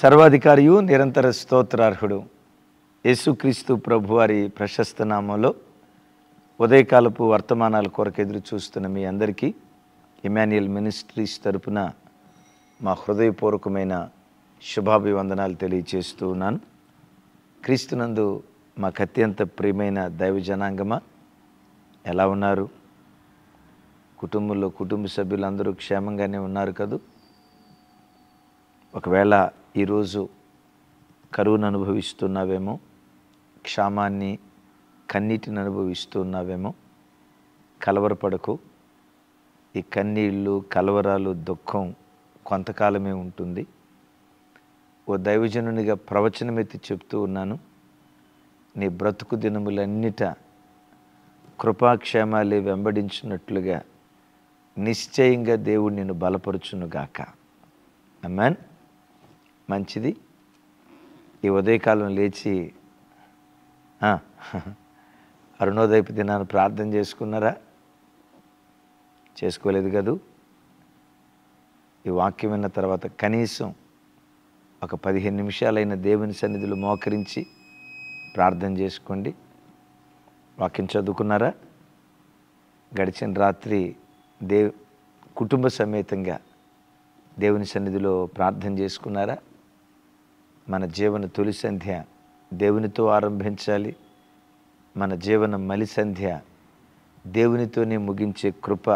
సర్వాధికారియు నిరంతర స్తోత్రార్హుడు యేసుక్రీస్తు ప్రభువారి ప్రశస్త నామంలో ఉదయకాలపు వర్తమానాల కొరకు ఎదురు చూస్తున్న మీ అందరికీ ఇమాన్యుయల్ మినిస్ట్రీస్ తరపున మా హృదయపూర్వకమైన శుభాభివందనాలు తెలియచేస్తూ ఉన్నాను. క్రీస్తునందు మాకు అత్యంత ప్రియమైన దైవ జనాంగమా, ఎలా ఉన్నారు? కుటుంబంలో కుటుంబ సభ్యులందరూ క్షేమంగానే ఉన్నారు కదూ? ఒకవేళ ఈరోజు కరువును అనుభవిస్తున్నావేమో, క్షామాన్ని కన్నీటిని అనుభవిస్తున్నావేమో, కలవరపడకు. ఈ కన్నీళ్ళు, కలవరాలు, దుఃఖం కొంతకాలమే ఉంటుంది. ఓ దైవజనునిగా ప్రవచనమెత్తి చెప్తూ ఉన్నాను, నీ బ్రతుకు దినములన్నిట కృపాక్షేమాలే వెంబడించినట్లుగా నిశ్చయంగా దేవుడు నిన్ను బలపరుచునుగాక. ఆమేన్. మంచిది. ఈ ఉదయకాలం లేచి అరుణోదయపు దినాన్ని ప్రార్థన చేసుకున్నారా? చేసుకోలేదు కదూ? ఈ వాక్యం విన్న తర్వాత కనీసం ఒక 15 నిమిషాలైన దేవుని సన్నిధిలో మోకరించి ప్రార్థన చేసుకోండి. వాక్యం చదువుకున్నారా? గడిచిన రాత్రి కుటుంబ సమేతంగా దేవుని సన్నిధిలో ప్రార్థన చేసుకున్నారా? మన జీవన తొలి సంధ్య దేవునితో ఆరంభించాలి. మన జీవన మలి సంధ్య దేవునితోనే ముగించే కృప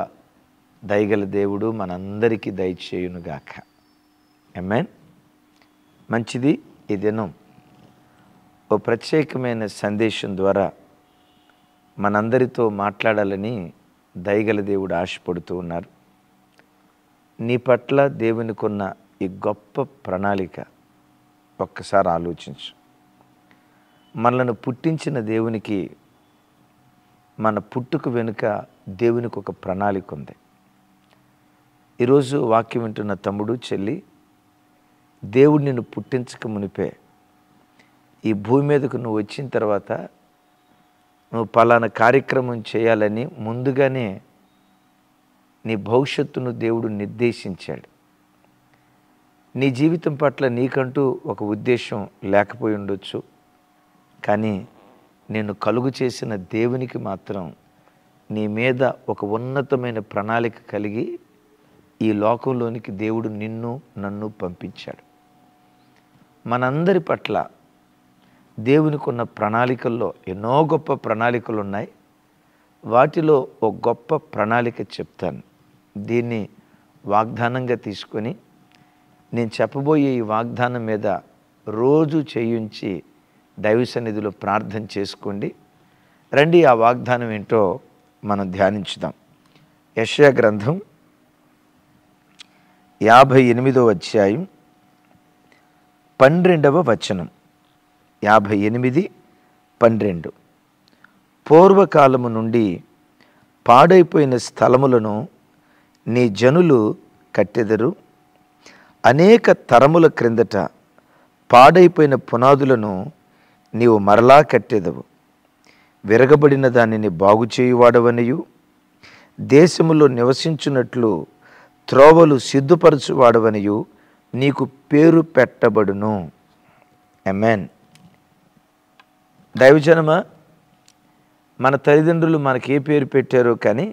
దయగల దేవుడు మనందరికీ దయచేయునుగాక. ఆమేన్. మంచిది. ఈ దినం ఓ ప్రత్యేకమైన సందేశం ద్వారా మనందరితో మాట్లాడాలని దయగల దేవుడు ఆశపడుతూ ఉన్నారు. నీ పట్ల దేవునికున్న ఈ గొప్ప ప్రణాళిక ఒక్కసారి ఆలోచించు. మనలను పుట్టించిన దేవునికి, మన పుట్టుక వెనుక దేవునికి ఒక ప్రణాళిక ఉంది. ఈరోజు వాక్యం వింటున్న తమ్ముడు, చెల్లి, దేవుడు నిన్ను పుట్టించక మునిపే ఈ భూమి మీదకు నువ్వు వచ్చిన తర్వాత నువ్వు పలానా కార్యక్రమం చేయాలని ముందుగానే నీ భవిష్యత్తును దేవుడు నిర్దేశించాడు. నీ జీవితం పట్ల నీకంటూ ఒక ఉద్దేశం లేకపోయి ఉండొచ్చు, కానీ నేను కలుగు చేసిన దేవునికి మాత్రం నీ మీద ఒక ఉన్నతమైన ప్రణాళిక కలిగి ఈ లోకంలోనికి దేవుడు నిన్ను నన్ను పంపించాడు. మనందరి పట్ల దేవునికి ఉన్న ప్రణాళికల్లో ఎన్నో గొప్ప ప్రణాళికలు ఉన్నాయి. వాటిలో ఒక గొప్ప ప్రణాళిక చెప్తాను. దీన్ని వాగ్దానంగా తీసుకొని నేను చెప్పబోయే ఈ వాగ్దానం మీద రోజు చేయించి దైవ సన్నిధిలో ప్రార్థన చేసుకోండి. రండి, ఆ వాగ్దానం ఏంటో మనం ధ్యానించుదాం. యెషయా గ్రంథం 58వ అధ్యాయం 12వ వచనం. 58:12. పూర్వకాలము నుండి పాడైపోయిన స్థలములను నీ జనులు కట్టెదరు, అనేక తరముల క్రిందట పాడైపోయిన పునాదులను నీవు మరలా కట్టెదవు. విరగబడిన దానిని బాగు చేయువాడవనియు, దేశములో నివసించున్నట్లు త్రోవలు సిద్ధపరచువాడవనియు నీకు పేరు పెట్టబడును. ఆమేన్. దైవజనమా, మన తల్లిదండ్రులు మనకి ఏ పేరు పెట్టారో కానీ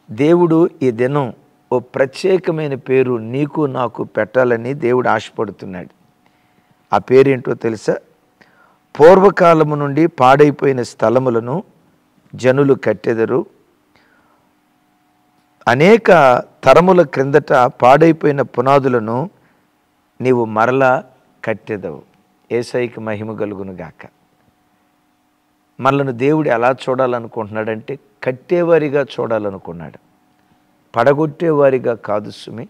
దేవుడు ఈ దినం ఓ ప్రత్యేకమైన పేరు నీకు నాకు పెట్టాలని దేవుడు ఆశపడుతున్నాడు. ఆ పేరేంటో తెలుసా? పూర్వకాలము నుండి పాడైపోయిన స్థలములను జనులు కట్టెదరు, అనేక తరముల క్రిందట పాడైపోయిన పునాదులను నీవు మరలా కట్టెదవు. యేసయ్యకి మహిమ కలుగునుగాక. మనలను దేవుడు ఎలా చూడాలనుకుంటున్నాడంటే కట్టేవారిగా చూడాలనుకున్నాడు, పడగొట్టేవారిగా కాదు సుమి.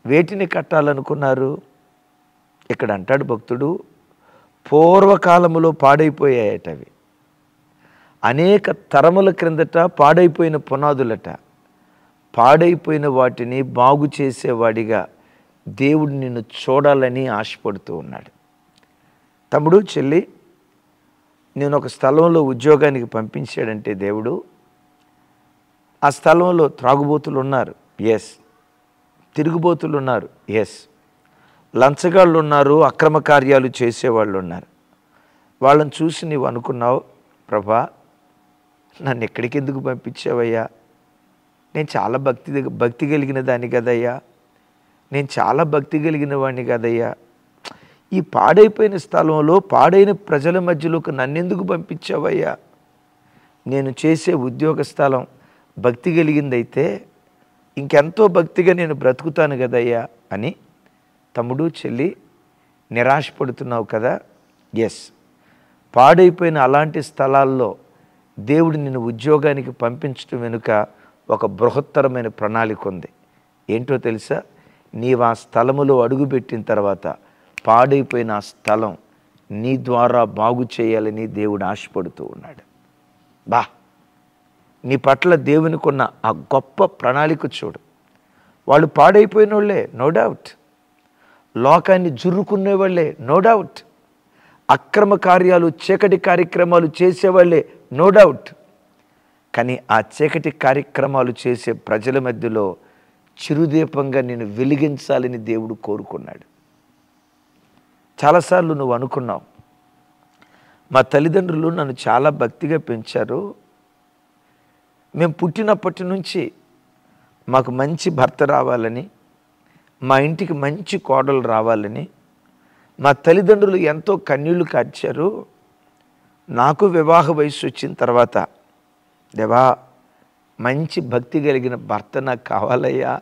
వేటిని కట్టాలనుకున్నారు? ఇక్కడ అంటాడు భక్తుడు, పూర్వకాలములో పాడైపోయాయటవి, అనేక తరముల క్రిందట పాడైపోయిన పునాదులట. పాడైపోయిన వాటిని బాగు చేసేవాడిగా దేవుడు నిన్ను చూడాలని ఆశపడుతూ ఉన్నాడు. తమ్ముడు, చెల్లి, నేను ఒక స్థలంలో ఉద్యోగానికి పంపించాడంటే దేవుడు, ఆ స్థలంలో త్రాగుబోతులు ఉన్నారు, ఎస్. తిరుగుబోతులు ఉన్నారు, ఎస్. లంచగాళ్ళు ఉన్నారు, అక్రమ కార్యాలు చేసేవాళ్ళు ఉన్నారు. వాళ్ళని చూసి నీవు అనుకున్నావు, ప్రభా నన్ను ఎక్కడికి ఎందుకు పంపించావయ్యా, నేను చాలా భక్తి కలిగిన దాన్ని కదయ్యా, నేను చాలా భక్తి కలిగిన వాడిని కదయ్యా, ఈ పాడైపోయిన స్థలంలో పాడైన ప్రజల మధ్యలోకి నన్నెందుకు పంపించావయ్యా, నేను చేసే ఉద్యోగ స్థలం భక్తి కలిగిందైతే ఇంకెంతో భక్తిగా నేను బ్రతుకుతాను కదయ్యా అని తమ్ముడు చెల్లి నిరాశపడుతున్నావు కదా. ఎస్, పాడైపోయిన అలాంటి స్థలాల్లో దేవుడు నిన్ను ఉద్యోగానికి పంపించడం వెనుక ఒక బృహత్తరమైన ప్రణాళిక ఉంది. ఏంటో తెలుసా? నీవు ఆ స్థలములో అడుగుపెట్టిన తర్వాత పాడైపోయిన ఆ స్థలం నీ ద్వారా బాగు చేయాలని దేవుడు ఆశపడుతూ ఉన్నాడు. నీ పట్ల దేవునికి ఉన్న ఆ గొప్ప ప్రణాళిక చూడు. వాళ్ళు పాడైపోయిన వాళ్ళే, నో డౌట్. లోకాన్ని జుర్రుకునేవాళ్ళే, నో డౌట్. అక్రమ కార్యాలు, చీకటి కార్యక్రమాలు చేసేవాళ్ళే, నో డౌట్. కానీ ఆ చీకటి కార్యక్రమాలు చేసే ప్రజల మధ్యలో చిరుదీపంగా నేను వెలిగించాలని దేవుడు కోరుకున్నాడు. చాలాసార్లు నువ్వు అనుకున్నావు, మా తల్లిదండ్రులు నన్ను చాలా భక్తిగా పెంచారు, మేము పుట్టినప్పటి నుంచి మాకు మంచి భర్త రావాలని, మా ఇంటికి మంచి కోడలు రావాలని మా తల్లిదండ్రులు ఎంతో కన్నీళ్లు కార్చారు. నాకు వివాహ వయసు వచ్చిన తర్వాత, దేవా మంచి భక్తి కలిగిన భర్త నాకు కావాలయ్యా,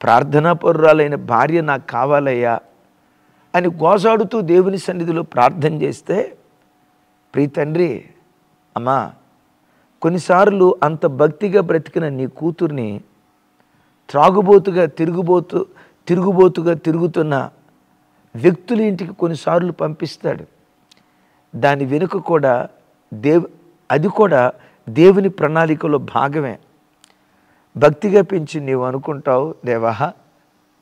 ప్రార్థనాపరురాలైన భార్య నాకు కావాలయ్యా అని గోసాడుతూ దేవుని సన్నిధిలో ప్రార్థన చేస్తే, ప్రియ తండ్రి, అమ్మా కొన్నిసార్లు అంత భక్తిగా బ్రతికిన నీ కూతుర్ని త్రాగుబోతుగా తిరుగుబోతుగా తిరుగుతున్న వ్యక్తుల ఇంటికి కొన్నిసార్లు పంపిస్తాడు. దాని వెనుక కూడా అది కూడా దేవుని ప్రణాళికలో భాగమే. భక్తిగా పెంచి నీవు అనుకుంటావు, దేవా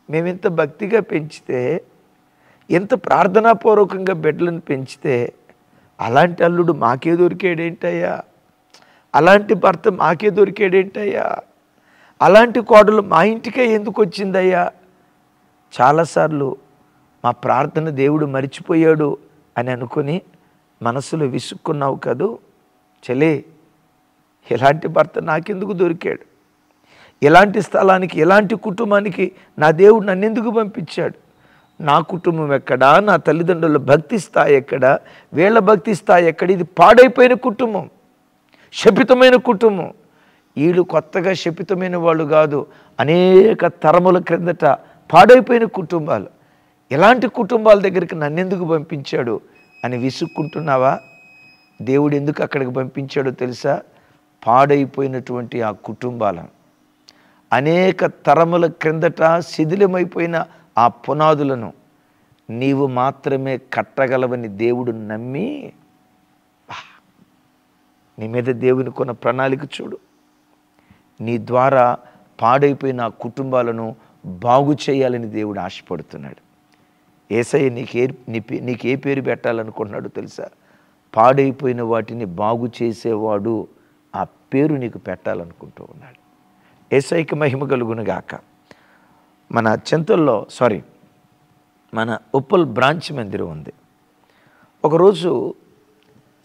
మేమింత భక్తిగా పెంచితే, ఎంత ప్రార్థనాపూర్వకంగా బిడ్డలను పెంచితే అలాంటి అల్లుడు మాకే దొరికాడేంటయ్యా, అలాంటి భర్త మాకే దొరికాడేంటయ్యా, అలాంటి కోడలు మా ఇంటికే ఎందుకు వచ్చిందయ్యా. చాలాసార్లు మా ప్రార్థన దేవుడు మరిచిపోయాడు అని అనుకుని మనసులో విసుక్కున్నావు కదూ. చెలే, ఎలాంటి భర్త నాకెందుకు దొరికాడు, ఎలాంటి స్థలానికి, ఎలాంటి కుటుంబానికి నా దేవుడు నన్నెందుకు పంపించాడు, నా కుటుంబం ఎక్కడా, నా తల్లిదండ్రుల భక్తి స్థాయి ఎక్కడా, వీళ్ళ భక్తి స్థాయి ఎక్కడ, ఇది పాడైపోయిన కుటుంబం, శపితమైన కుటుంబం. వీళ్ళు కొత్తగా శపితమైన వాళ్ళు కాదు, అనేక తరముల క్రిందట పాడైపోయిన కుటుంబాలు. ఎలాంటి కుటుంబాల దగ్గరికి నన్నెందుకు పంపించాడు అని విసుక్కుంటున్నావా? దేవుడు ఎందుకు అక్కడికి పంపించాడో తెలుసా? పాడైపోయినటువంటి ఆ కుటుంబాలను, అనేక తరముల క్రిందట శిథిలమైపోయిన ఆ పునాదులను నీవు మాత్రమే కట్టగలవని దేవుడు నమ్మి, నీ మీద దేవుని కొన్న ప్రణాళిక చూడు. నీ ద్వారా పాడైపోయిన ఆ కుటుంబాలను బాగు చేయాలని దేవుడు ఆశపడుతున్నాడు. యేసయ్య నీకు ఏ పేరు పెట్టాలనుకుంటున్నాడు తెలుసా? పాడైపోయిన వాటిని బాగు చేసేవాడు, ఆ పేరు నీకు పెట్టాలనుకుంటూ ఉన్నాడు. యేసయ్యకి మహిమ కలుగునుగాక. మన చెంతల్లో మన ఉప్పల్ బ్రాంచ్ మందిరం ఉంది. ఒకరోజు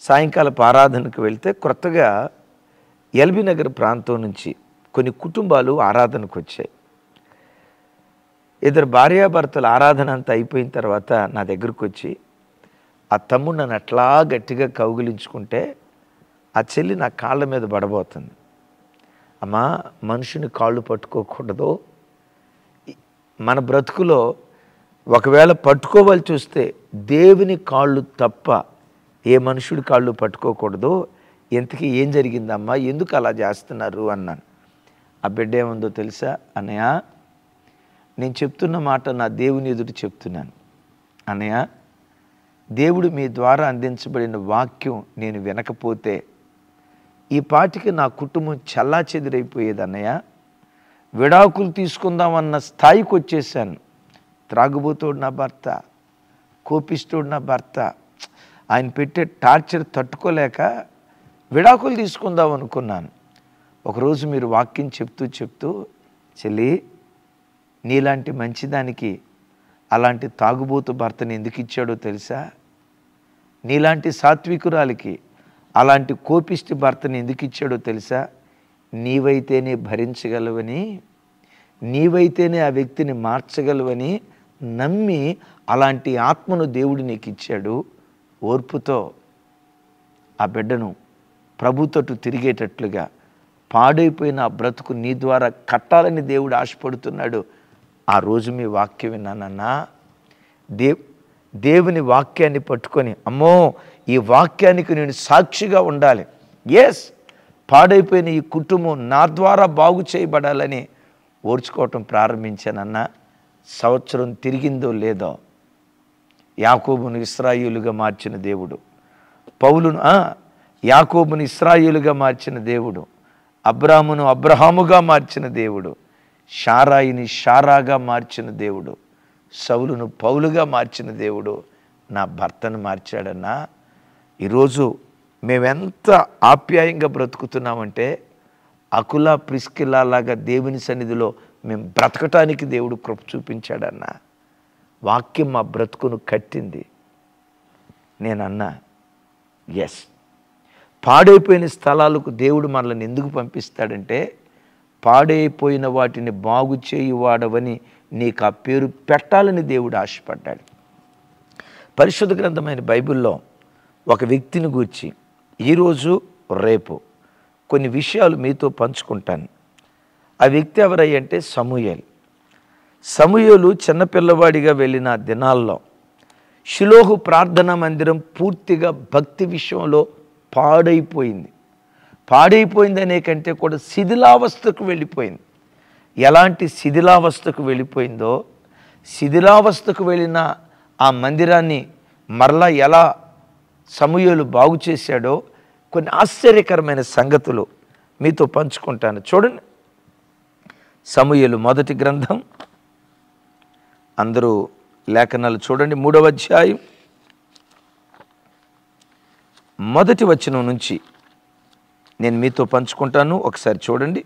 సాయంకాలపు ఆరాధనకు వెళ్తే కొత్తగా ఎల్బీ నగర్ ప్రాంతం నుంచి కొన్ని కుటుంబాలు ఆరాధనకు వచ్చాయి. ఇద్దరు భార్యాభర్తల ఆరాధన అంతా అయిపోయిన తర్వాత నా దగ్గరకు వచ్చి ఆ తమ్ముడు నన్ను అట్లా గట్టిగా కౌగిలించుకుంటే ఆ చెల్లి నా కాళ్ళ మీద పడబోతుంది. అమ్మా, మనుషుని కాళ్ళు పట్టుకోకూడదు. మన బ్రతుకులో ఒకవేళ పట్టుకోవాల్సి వస్తే దేవుని కాళ్ళు తప్ప ఏ మనుషుడి కాళ్ళు పట్టుకోకూడదు. ఇంతకీ ఏం జరిగిందమ్మా, ఎందుకు అలా చేస్తున్నారు అన్నాను. ఆ బిడ్డ ఏముందో తెలుసా? అన్నయ్య, నేను చెప్తున్న మాట నా దేవుని ఎదుటి చెప్తున్నాను. అన్నయ్య, దేవుడు మీ ద్వారా అందించబడిన వాక్యం నేను వినకపోతే ఈ పాటికి నా కుటుంబం చల్లాచెదిరైపోయేది అన్నయ్య. విడాకులు తీసుకుందామన్న స్థాయికి వచ్చేసాను. త్రాగుబోతోడు నా భర్త, కోపిస్తోడు నా భర్త, ఆయన పెట్టే టార్చర్ తట్టుకోలేక విడాకులు తీసుకుందాం అనుకున్నాను. ఒకరోజు మీరు వాక్యం చెప్తూ చెల్లి, నీలాంటి మంచిదానికి అలాంటి తాగుబోతు భర్తని ఎందుకు ఇచ్చాడో తెలుసా? నీలాంటి సాత్వికురాలికి అలాంటి కోపిష్టి భర్తని ఎందుకు ఇచ్చాడో తెలుసా? నీవైతేనే భరించగలవని, నీవైతేనే ఆ వ్యక్తిని మార్చగలవని నమ్మి అలాంటి ఆత్మను దేవుడు నీకు ఇచ్చాడు. ఓర్పుతో ఆ బిడ్డను ప్రభుతోటి తిరిగేటట్లుగా పాడైపోయిన ఆ బ్రతుకు నీ ద్వారా కట్టాలని దేవుడు ఆశపడుతున్నాడు. ఆ రోజు మీ వాక్యం విన్నానన్నా, దేవుని వాక్యాన్ని పట్టుకొని, అమ్మో ఈ వాక్యానికి నేను సాక్షిగా ఉండాలి, ఎస్ పాడైపోయిన ఈ కుటుంబం నా ద్వారా బాగు చేయబడాలని ఓర్చుకోవటం ప్రారంభించానన్నా. సంవత్సరం తిరిగిందో లేదో, యాకోబును ఇశ్రాయేలుగా మార్చిన దేవుడు, పౌలును యాకోబును ఇశ్రాయేలుగా మార్చిన దేవుడు, అబ్రామును అబ్రహాముగా మార్చిన దేవుడు, షారాయిని షారాగా మార్చిన దేవుడు, సౌలును పౌలుగా మార్చిన దేవుడు నా భర్తను మార్చాడన్నా. ఈరోజు మేమెంత ఆప్యాయంగా బ్రతుకుతున్నామంటే అకుల ప్రిస్కిల్లా లాగా దేవుని సన్నిధిలో మేము బ్రతకటానికి దేవుడు కృప చూపించాడన్నా. వాక్యం మా బ్రతుకును కట్టింది. నేనన్నా, ఎస్, పాడైపోయిన స్థలాలకు దేవుడు మనల్ని ఎందుకు పంపిస్తాడంటే, పాడైపోయిన వాటిని బాగు చేయువాడవని నీకు ఆ పేరు పెట్టాలని దేవుడు ఆశపడ్డాడు. పరిశుద్ధ గ్రంథమైన బైబిల్లో ఒక వ్యక్తిని గూర్చి ఈరోజు రేపు కొన్ని విషయాలు మీతో పంచుకుంటాను. ఆ వ్యక్తి ఎవరయ్యంటే సమూయేలు. సమూయేలు చిన్నపిల్లవాడిగా వెళ్ళిన దినాల్లో షిలోహు ప్రార్థనా మందిరం పూర్తిగా భక్తి విషయంలో పాడైపోయింది. పాడైపోయింది అనే కంటే కూడా శిథిలావస్థకు వెళ్ళిపోయింది. ఎలాంటి శిథిలావస్థకు వెళ్ళిపోయిందో, శిథిలావస్థకు వెళ్ళిన ఆ మందిరాన్ని మరలా ఎలా సమూయేలు బాగు చేశాడో కొన్ని ఆశ్చర్యకరమైన సంగతులు మీతో పంచుకుంటాను. చూడండి, సమూయేలు మొదటి గ్రంథం, అందరూ లేఖనాలు చూడండి, 3వ అధ్యాయం మొదటి వచనం నుంచి నేను మీతో పంచుకుంటాను. ఒకసారి చూడండి.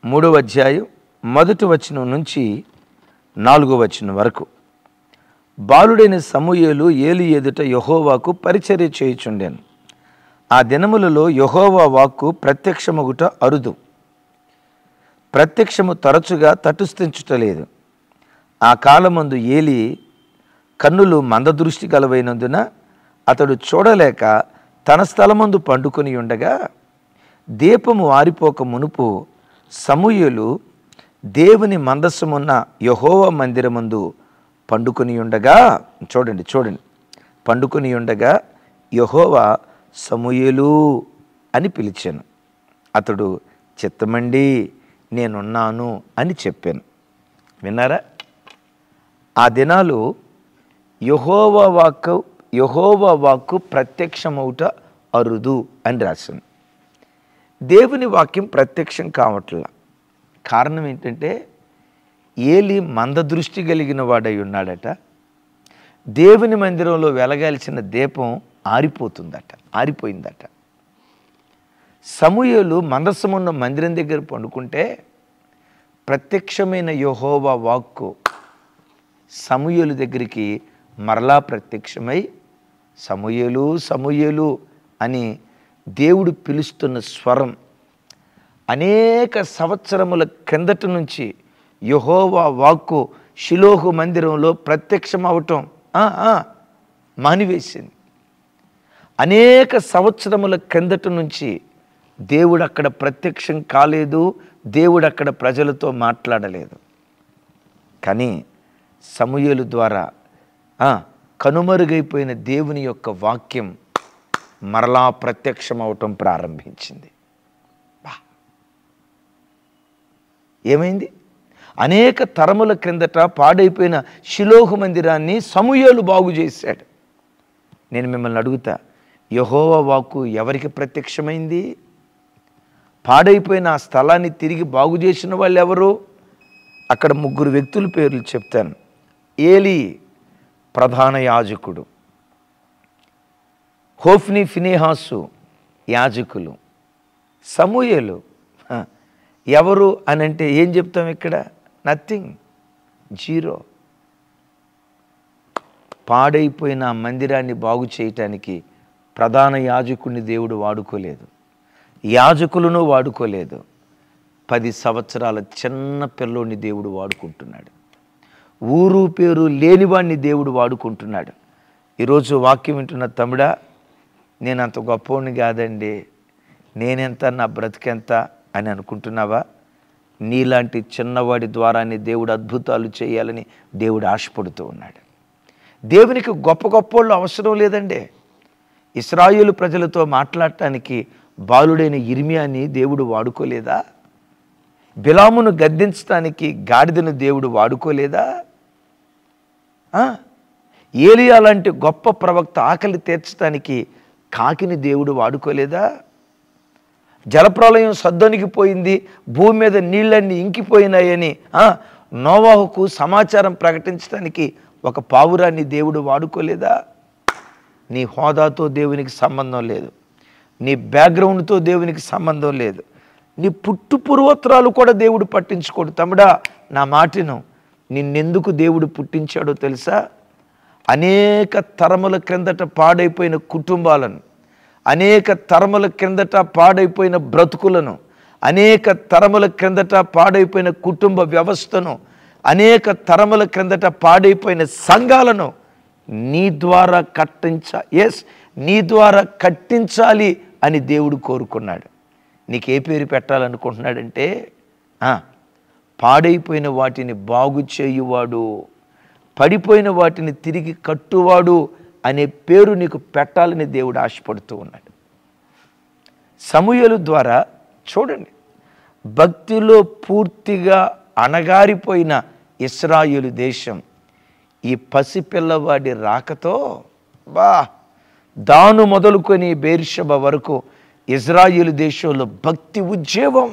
మూడవ అధ్యాయం మొదటి వచనం నుంచి 4వ వచనం వరకు. బాలుడైన సమూయేలు ఏలి ఎదుట యెహోవాకు పరిచర్య చేయుచుండెను. ఆ దినములలో యెహోవా వాక్కు ప్రత్యక్షమగుట అరుదు, ప్రత్యక్షము తరచుగా తటుస్థించుటలేదు. ఆ కాలమందు ఏలి కన్నులు మందదృష్టి గలవైనందున అతడు చూడలేక తన స్థలమందు పండుకొని ఉండగా, దీపము ఆరిపోక మునుపు సమూయేలు దేవుని మందసమున్న యెహోవా మందిరమందు పండుకొని ఉండగా, చూడండి, పండుకొని ఉండగా యెహోవా సమూయేలు అని పిలిచాను. అతడు చిత్తమండి నేనున్నాను అని చెప్పాను. విన్నారా? ఆ దినాలు యెహోవా వాక్కు ప్రత్యక్షమవుట అరుదు అని రాశాను. దేవుని వాక్యం ప్రత్యక్షం కావట్లా. కారణం ఏంటంటే ఏలి మందదృష్టి కలిగిన వాడై ఉన్నాడట. దేవుని మందిరంలో వెలగాల్సిన దీపం ఆరిపోయిందట. సమూయేలు మందసమున్న మందిరం దగ్గర పండుకుంటే ప్రత్యక్షమైన యెహోవా వాక్కు సమూయేలు దగ్గరికి మరలా ప్రత్యక్షమై సమూయేలు సమూయేలు అని దేవుడు పిలుస్తున్న స్వరం అనేక సంవత్సరముల క్రిందట నుంచి యెహోవా వాక్కు షిలోహు మందిరంలో ప్రత్యక్షం అవటం మానివేసింది. అనేక సంవత్సరముల క్రిందట నుంచి దేవుడు అక్కడ ప్రత్యక్షం కాలేదు, దేవుడు అక్కడ ప్రజలతో మాట్లాడలేదు. కానీ సమూయేలు ద్వారా కనుమరుగైపోయిన దేవుని యొక్క వాక్యం మరలా ప్రత్యక్షం అవటం ప్రారంభించింది. ఏమైంది? అనేక తరముల క్రిందట పాడైపోయిన షిలోహు మందిరాన్ని సమూయేలు బాగు చేశాడు. నేను మిమ్మల్ని అడుగుతా, యెహోవా వాక్కు ఎవరికి ప్రత్యక్షమైంది? పాడైపోయిన ఆ స్థలాన్ని తిరిగి బాగు చేసిన వాళ్ళు ఎవరు? అక్కడ 3 వ్యక్తుల పేర్లు చెప్తాను. ఏలి ప్రధాన యాజకుడు, హోఫ్ని ఫినెహాసు యాజకులు, సమూయేలు ఎవరు అని అంటే ఏం చెప్తాం ఇక్కడ? Nothing, zero. పాడైపోయిన ఆ మందిరాన్ని బాగు చేయటానికి ప్రధాన యాజకుడిని దేవుడు వాడుకోలేదు, యాజకులను వాడుకోలేదు. 10 సంవత్సరాల చిన్న పిల్లోని దేవుడు వాడుకుంటున్నాడు. ఊరు పేరు లేనివాడిని దేవుడు వాడుకుంటున్నాడు. ఈరోజు వాక్యం వింటున్న తమ్ముడా, నేనంత గొప్పవాడిని కాదండి, నేనెంత, నా బ్రతికెంత అని అనుకుంటున్నావా? నీలాంటి చిన్నవాడి ద్వారానే దేవుడు అద్భుతాలు చేయాలని దేవుడు ఆశపడుతూ ఉన్నాడు. దేవునికి గొప్ప గొప్పోళ్ళు అవసరం లేదండి. ఇశ్రాయేలు ప్రజలతో మాట్లాడటానికి బాలుడైన ఇర్మియాని దేవుడు వాడుకోలేదా? బిలామును గద్దించడానికి గాడిదను దేవుడు వాడుకోలేదా? ఏలియా లాంటి గొప్ప ప్రవక్త ఆకలి తీర్చడానికి కాకిని దేవుడు వాడుకోలేదా? జలప్రలయం సద్దొనికిపోయింది, భూమి మీద నీళ్ళన్నీ ఇంకిపోయినాయని నోవాహుకు సమాచారం ప్రకటించడానికి ఒక పావురాన్ని దేవుడు వాడుకోలేదా? నీ హోదాతో దేవునికి సంబంధం లేదు, నీ బ్యాక్గ్రౌండ్తో దేవునికి సంబంధం లేదు, నీ పుట్టు పూర్వోత్తరాలు కూడా దేవుడు పట్టించుకోడు. తమ్ముడా, నా మాటను, నిన్నెందుకు దేవుడు పుట్టించాడో తెలుసా? అనేక తరముల క్రిందట పాడైపోయిన కుటుంబాలను, అనేక తరముల క్రిందట పాడైపోయిన బ్రతుకులను, అనేక తరముల క్రిందట పాడైపోయిన కుటుంబ వ్యవస్థను, అనేక తరముల క్రిందట పాడైపోయిన సంఘాలను నీ ద్వారా నీ ద్వారా కట్టించాలి అని దేవుడు కోరుకున్నాడు. నీకు ఏ పేరు పెట్టాలనుకుంటున్నాడంటే, పాడైపోయిన వాటిని బాగు చేయువాడు, పడిపోయిన వాటిని తిరిగి కట్టువాడు అనే పేరు నీకు పెట్టాలని దేవుడు ఆశపడుతూ ఉన్నాడు. సమూయేలు ద్వారా చూడండి, భక్తిలో పూర్తిగా అణగారిపోయిన ఇశ్రాయేలు దేశం ఈ పసిపిల్లవాడి రాకతో దాను మొదలుకొని బేర్షెబ వరకు ఇశ్రాయేలు దేశంలో భక్తి ఉద్యమం,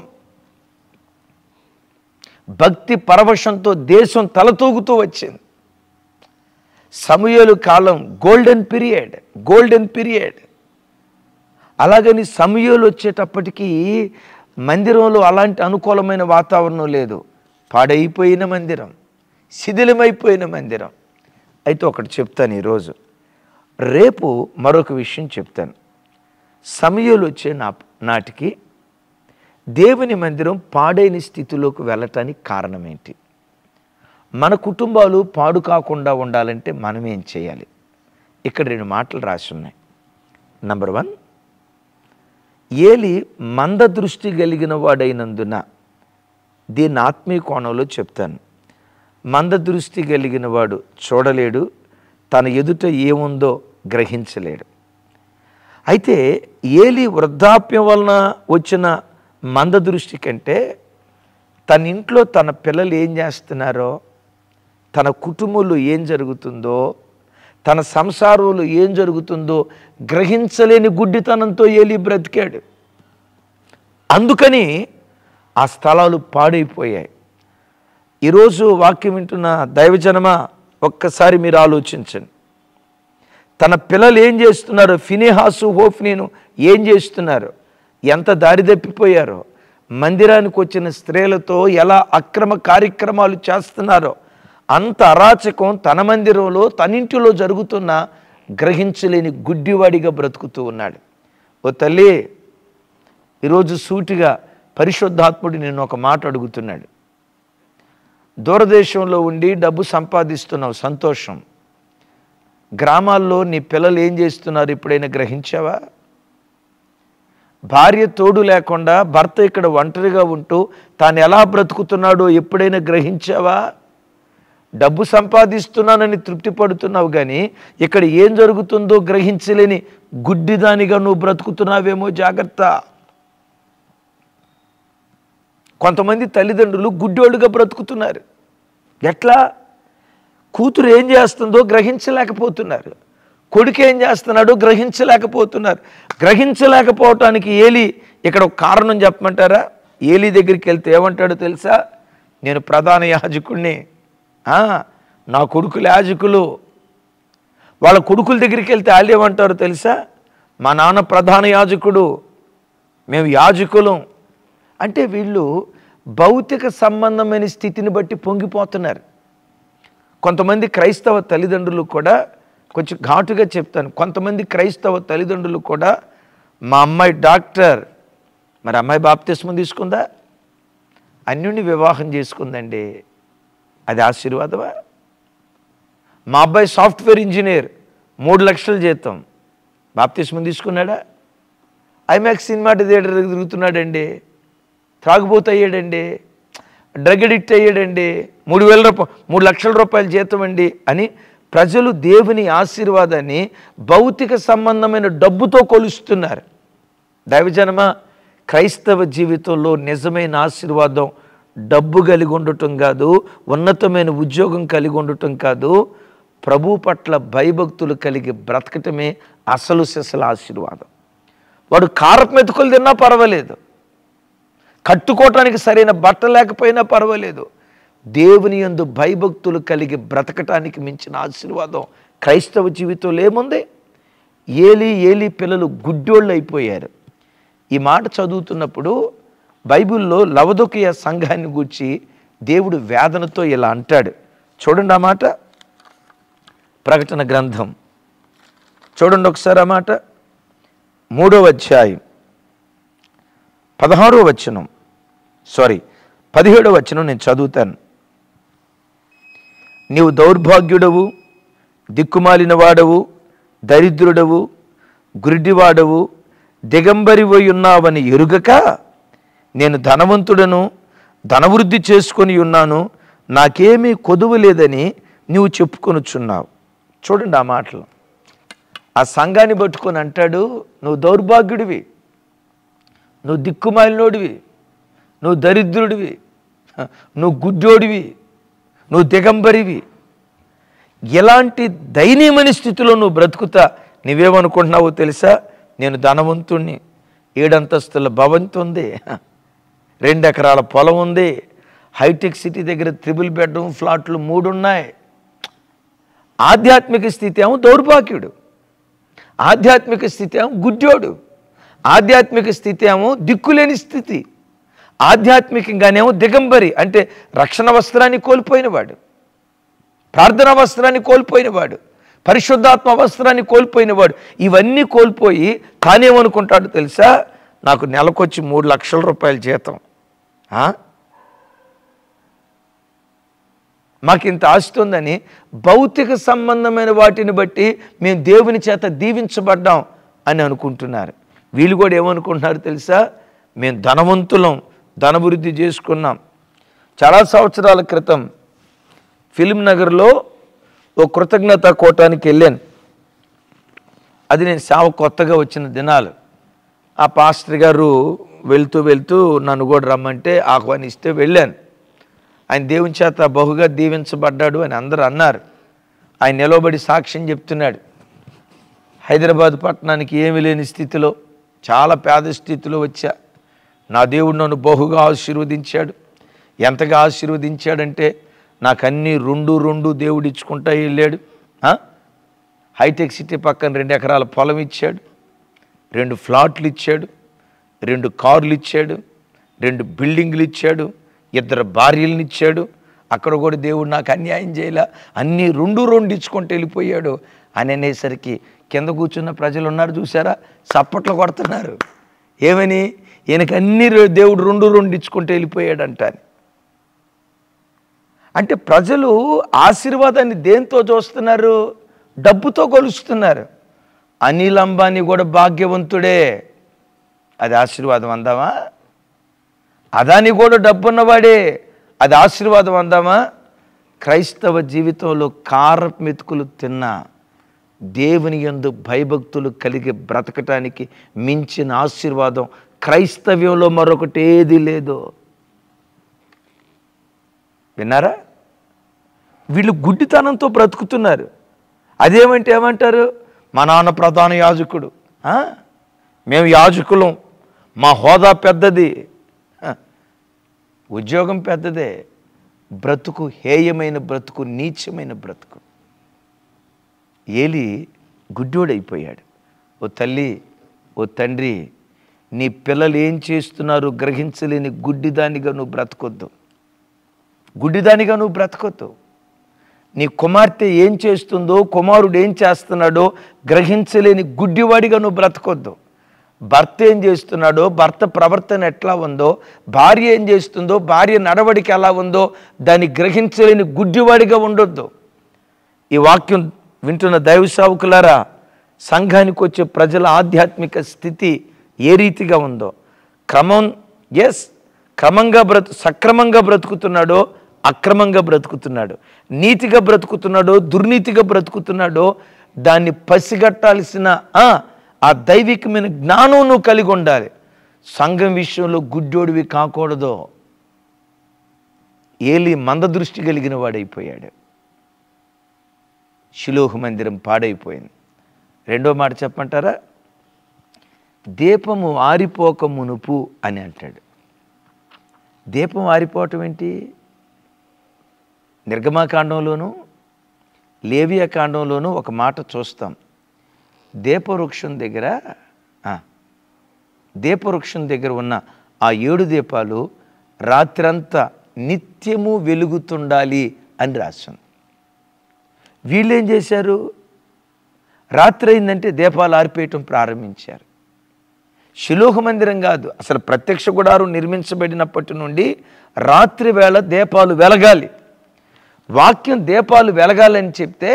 భక్తి పరవశంతో దేశం తలతూగుతూ వచ్చింది. సమూయేలు కాలం గోల్డెన్ పీరియడ్. అలాగని సమూయేలు వచ్చేటప్పటికీ మందిరంలో అలాంటి అనుకూలమైన వాతావరణం లేదు. పాడైపోయిన మందిరం, శిథిలమైపోయిన మందిరం. అయితే ఒకటి చెప్తాను ఈరోజు, రేపు మరొక విషయం చెప్తాను. సమూయేలు వచ్చే నాటికి దేవుని మందిరం పాడైన స్థితిలోకి వెళ్ళటానికి కారణం ఏంటి? మన కుటుంబాలు పాడు కాకుండా ఉండాలంటే మనం ఏం చేయాలి? ఇక్కడ 2 మాటలు రాసి ఉన్నాయి. నంబర్ 1, ఏలి మందదృష్టి కలిగిన వాడైనందున, దీన్ని ఆత్మీయ కోణంలో చెప్తాను. మందదృష్టి కలిగిన వాడు చూడలేడు, తన ఎదుట ఏముందో గ్రహించలేడు. అయితే ఏలి వృద్ధాప్యం వలన వచ్చిన మందదృష్టి కంటే తన ఇంట్లో తన పిల్లలు ఏం చేస్తున్నారో, తన కుటుంబంలో ఏం జరుగుతుందో, తన సంసారంలో ఏం జరుగుతుందో గ్రహించలేని గుడ్డితనంతో ఏలి బ్రతికాడు. అందుకని ఆ స్థలాలు పాడైపోయాయి. ఈరోజు వాక్యం వింటున్న దైవజనమా, ఒక్కసారి మీరు ఆలోచించండి. తన పిల్లలు ఏం చేస్తున్నారో, ఫినెహాసు హోఫ్నీను ఏం చేస్తున్నారు, ఎంత దారి తప్పిపోయారో, మందిరానికి వచ్చిన స్త్రీలతో ఎలా అక్రమ కార్యక్రమాలు చేస్తున్నారో, అంత అరాచకం తన మందిరంలో తన ఇంటిలో జరుగుతున్న గ్రహించలేని గుడ్డివాడిగా బ్రతుకుతూ ఉన్నాడు. ఓ తల్లి, ఈరోజు సూటిగా పరిశుద్ధాత్ముడు నేను ఒక మాట అడుగుతున్నాడు. దూరదేశంలో ఉండి డబ్బు సంపాదిస్తున్నావు, సంతోషం. గ్రామాల్లో నీ పిల్లలు ఏం చేస్తున్నారు ఎప్పుడైనా గ్రహించావా? భార్య తోడు లేకుండా భర్త ఇక్కడ ఒంటరిగా ఉంటూ తాను ఎలా బ్రతుకుతున్నాడో ఎప్పుడైనా గ్రహించావా? డబ్బు సంపాదిస్తున్నానని తృప్తి పడుతున్నావు, కానీ ఇక్కడ ఏం జరుగుతుందో గ్రహించలేని గుడ్డిదానిగా నువ్వు బ్రతుకుతున్నావేమో, జాగ్రత్త. కొంతమంది తల్లిదండ్రులు గుడ్డోళ్ళుగా బ్రతుకుతున్నారు. ఎట్లా? కూతురు ఏం చేస్తుందో గ్రహించలేకపోతున్నారు, కొడుకు ఏం చేస్తున్నాడో గ్రహించలేకపోతున్నారు. గ్రహించలేకపోవటానికి ఏలి ఇక్కడ ఒక కారణం చెప్పమంటారా? ఏలి దగ్గరికి వెళ్తే ఏమంటాడో తెలుసా? నేను ప్రధాన యాజకుడిని, నా కొడుకులు యాజకులు. వాళ్ళ కొడుకుల దగ్గరికి వెళ్తే వాళ్ళు ఏమంటారో తెలుసా? మా నాన్న ప్రధాన యాజకుడు, మేము యాజకులం అంటే వీళ్ళు భౌతిక సంబంధమైన స్థితిని బట్టి పొంగిపోతున్నారు. కొంతమంది క్రైస్తవ తల్లిదండ్రులు కూడా, కొంచెం ఘాటుగా చెప్తాను, కొంతమంది క్రైస్తవ తల్లిదండ్రులు కూడా, మా అమ్మాయి డాక్టర్, మరి అమ్మాయి బాప్తిస్మం తీసుకుందా? అన్యుని వివాహం చేసుకుందండి, అది ఆశీర్వాదమా? మా అబ్బాయి సాఫ్ట్వేర్ ఇంజనీర్, 3 లక్షల జీతం, బాప్తిస్మం తీసుకున్నాడా? ఐమాక్స్ సినిమా థియేటర్ దగ్గర తిరుగుతున్నాడండి, త్రాగుబోతు అయ్యాడండి, డ్రగ్ అడిక్ట్ అయ్యాడండి, 3 లక్షల రూపాయల జీతం అండి అని ప్రజలు దేవుని ఆశీర్వాదాన్ని భౌతిక సంబంధమైన డబ్బుతో కొలుస్తున్నారు. దైవజనమ, క్రైస్తవ జీవితంలో నిజమైన ఆశీర్వాదం డబ్బు కలిగి ఉండటం కాదు, ఉన్నతమైన ఉద్యోగం కలిగి ఉండటం కాదు, ప్రభు పట్ల భయభక్తులు కలిగి బ్రతకటమే అసలు సిసల ఆశీర్వాదం. వాడు కారపు మెతుకులు తిన్నా పర్వాలేదు, కట్టుకోవటానికి సరైన బట్ట లేకపోయినా పర్వాలేదు, దేవుని యందు భయభక్తులు కలిగి బ్రతకటానికి మించిన ఆశీర్వాదం క్రైస్తవ జీవితంలో ఏముంది? ఏలీ పిల్లలు గుడ్డోళ్ళు అయిపోయారు. ఈ మాట చదువుతున్నప్పుడు బైబిల్లో లవదొకియ సంఘాన్ని గూర్చి దేవుడు వేదనతో ఇలా అంటాడు. చూడండి ఆ మాట, ప్రకటన గ్రంథం చూడండి ఒకసారి ఆ మాట, 3వ అధ్యాయం 17వ వచనం నేను చదువుతాను. నీవు దౌర్భాగ్యుడవు, దిక్కుమాలిన వాడవు, దరిద్రుడవు, గురిడివాడవు, దిగంబరివై ఉన్నావని ఎరుగక నేను ధనవంతుడను, ధనవృద్ధి చేసుకొని ఉన్నాను, నాకేమీ కొదువు లేదని నువ్వు చెప్పుకొనుచున్నావు. చూడండి ఆ మాటలు. ఆ సంఘాన్ని పట్టుకొని అంటాడు, నువ్వు దౌర్భాగ్యుడివి, నువ్వు దిక్కుమాలినోడివి, నువ్వు దరిద్రుడివి, నువ్వు గుడ్డోడివి, నువ్వు దిగంబరివి. ఎలాంటి దయనీయమైన స్థితిలో నువ్వు బ్రతుకుతా నువ్వేమనుకుంటున్నావో తెలుసా? నేను ధనవంతుణ్ణి, 7 అంతస్తుల భవంతి ఉంది, 2 ఎకరాల పొలం ఉంది, హైటెక్ సిటీ దగ్గర 3 బెడ్రూమ్ ఫ్లాట్లు 3 ఉన్నాయి. ఆధ్యాత్మిక స్థితి ఏమో దౌర్భాగ్యుడు, ఆధ్యాత్మిక స్థితి ఏమో గుడ్డోడు, ఆధ్యాత్మిక స్థితి ఏమో దిక్కులేని స్థితి, ఆధ్యాత్మికంగానేమో దిగంబరి అంటే రక్షణ వస్త్రాన్ని కోల్పోయినవాడు, ప్రార్థనా వస్త్రాన్ని కోల్పోయినవాడు, పరిశుద్ధాత్మ వస్త్రాన్ని కోల్పోయినవాడు. ఇవన్నీ కోల్పోయి తానేమనుకుంటాడు తెలుసా? నాకు నెలకొచ్చి 3 లక్షల రూపాయల జీతం, మాకు ఇంత ఆస్తుందని భౌతిక సంబంధమైన వాటిని బట్టి మేము దేవుని చేత దీవించబడ్డాం అని అనుకుంటున్నారు. వీళ్ళు కూడా ఏమనుకుంటున్నారు తెలుసా? మేము ధనవంతులం, ధనవృద్ధి చేసుకున్నాం. చాలా సంవత్సరాల క్రితం ఫిల్మ్ నగర్లో ఓ కృతజ్ఞత కూటానికి వెళ్ళాను. అది నేను సేవ కొత్తగా వచ్చిన దినాలు. ఆ పాస్టర్ గారు వెళ్తూ నన్ను కూడా రమ్మంటే ఆహ్వానిస్తే వెళ్ళాను. ఆయన దేవుని చేత బహుగా దీవించబడ్డాడు అని అందరూ అన్నారు. ఆయన నిలబడి సాక్ష్యం చెప్తున్నాడు. హైదరాబాద్ పట్టణానికి ఏమీ లేని స్థితిలో, చాలా పేద స్థితిలో వచ్చా, నా దేవుడు నన్ను బహుగా ఆశీర్వదించాడు. ఎంతగా ఆశీర్వదించాడంటే నాకు అన్నీ 2 దేవుడు ఇచ్చుకుంటా వెళ్ళాడు. హైటెక్ సిటీ పక్కన 2 ఎకరాల పొలం ఇచ్చాడు, 2 ఫ్లాట్లు ఇచ్చాడు, 2 కార్లు ఇచ్చాడు, 2 బిల్డింగ్లు ఇచ్చాడు, 2 భార్యలను ఇచ్చాడు. అక్కడ కూడా దేవుడు నాకు అన్యాయం చేయలే, అన్నీ 2 ఇచ్చుకుంటూ వెళ్ళిపోయాడు అని అనేసరికి కింద కూర్చున్న ప్రజలు ఉన్నారు చూసారా, చప్పట్లు కొడుతున్నారు. ఏమని? ఈయనకి అన్ని దేవుడు 2 ఇచ్చుకుంటూ వెళ్ళిపోయాడంట. అంటే ప్రజలు ఆశీర్వాదాన్ని దేంతో చూస్తున్నారు? డబ్బుతో కొలుస్తున్నారు. అనిల్ అంబానీ కూడా భాగ్యవంతుడే, అది ఆశీర్వాదం అందామా? అదాని కూడా డబ్బున్నవాడే, అది ఆశీర్వాదం అందామా? క్రైస్తవ జీవితంలో కారపు మెతుకులు తిన్నా దేవుని యందు భయభక్తులు కలిగి బ్రతకటానికి మించిన ఆశీర్వాదం క్రైస్తవ్యంలో మరొకటి ఏది లేదు. విన్నారా? వీళ్ళు గుడ్డితనంతో బ్రతుకుతున్నారు. అదేమంటే ఏమంటారు? మా నాన్న ప్రధాన యాజకుడు, మేము యాజకులం, మా హోదా పెద్దది, ఉద్యోగం పెద్దదే, బ్రతుకు హేయమైన బ్రతుకు, నీచమైన బ్రతుకు. ఏలి గుడ్డోడైపోయాడు. ఓ తల్లి, ఓ తండ్రి, నీ పిల్లలు ఏం చేస్తున్నారు గ్రహించలేని గుడ్డిదానిగా నువ్వు బ్రతకొద్దు. గుడ్డిదానిగా నువ్వు బ్రతకొద్దు. నీ కుమార్తె ఏం చేస్తుందో, కుమారుడు ఏం చేస్తున్నాడో గ్రహించలేని గుడ్డివాడిగా నువ్వు బ్రతకొద్దు. భర్త ఏం చేస్తున్నాడో, భర్త ప్రవర్తన ఎట్లా ఉందో, భార్య ఏం చేస్తుందో, భార్య నడవడిక ఎలా ఉందో దాన్ని గ్రహించలేని గుడ్డివాడిగా ఉండొద్దు. ఈ వాక్యం వింటున్న దైవ సేవకులారా, సంఘానికి వచ్చే ప్రజల ఆధ్యాత్మిక స్థితి ఏ రీతిగా ఉందో, క్రమంగా సక్రమంగా బ్రతుకుతున్నాడో, అక్రమంగా బ్రతుకుతున్నాడో, నీతిగా బ్రతుకుతున్నాడో, దుర్నీతిగా బ్రతుకుతున్నాడో దాన్ని పసిగట్టాల్సిన ఆ దైవికమైన జ్ఞానం నువ్వు కలిగి ఉండాలి. సంఘం విషయంలో గుడ్డోడివి కాకూడదు. ఏలీ మందదృష్టి కలిగిన వాడైపోయాడు. షిలోహు మందిరం పాడైపోయింది. రెండో మాట చెప్పంటారా? దీపము ఆరిపోక మునుపు అని అంటాడు. దీపం ఆరిపోవటం ఏంటి? నిర్గమాకాండంలోనూ లేవియాకాండంలోనూ ఒక మాట చూస్తాం. దీపవృక్షం దగ్గర ఉన్న ఆ 7 దీపాలు రాత్రంతా నిత్యము వెలుగుతుండాలి అని రాస్తుంది. వీళ్ళేం చేశారు? రాత్రి అయిందంటే దీపాలు ఆరిపేయటం ప్రారంభించారు. షిలోహు మందిరం కాదు, అసలు ప్రత్యక్ష గుడారం నిర్మించబడినప్పటి నుండి రాత్రి వేళ దీపాలు వెలగాలి. వాక్యం దీపాలు వెలగాలని చెప్తే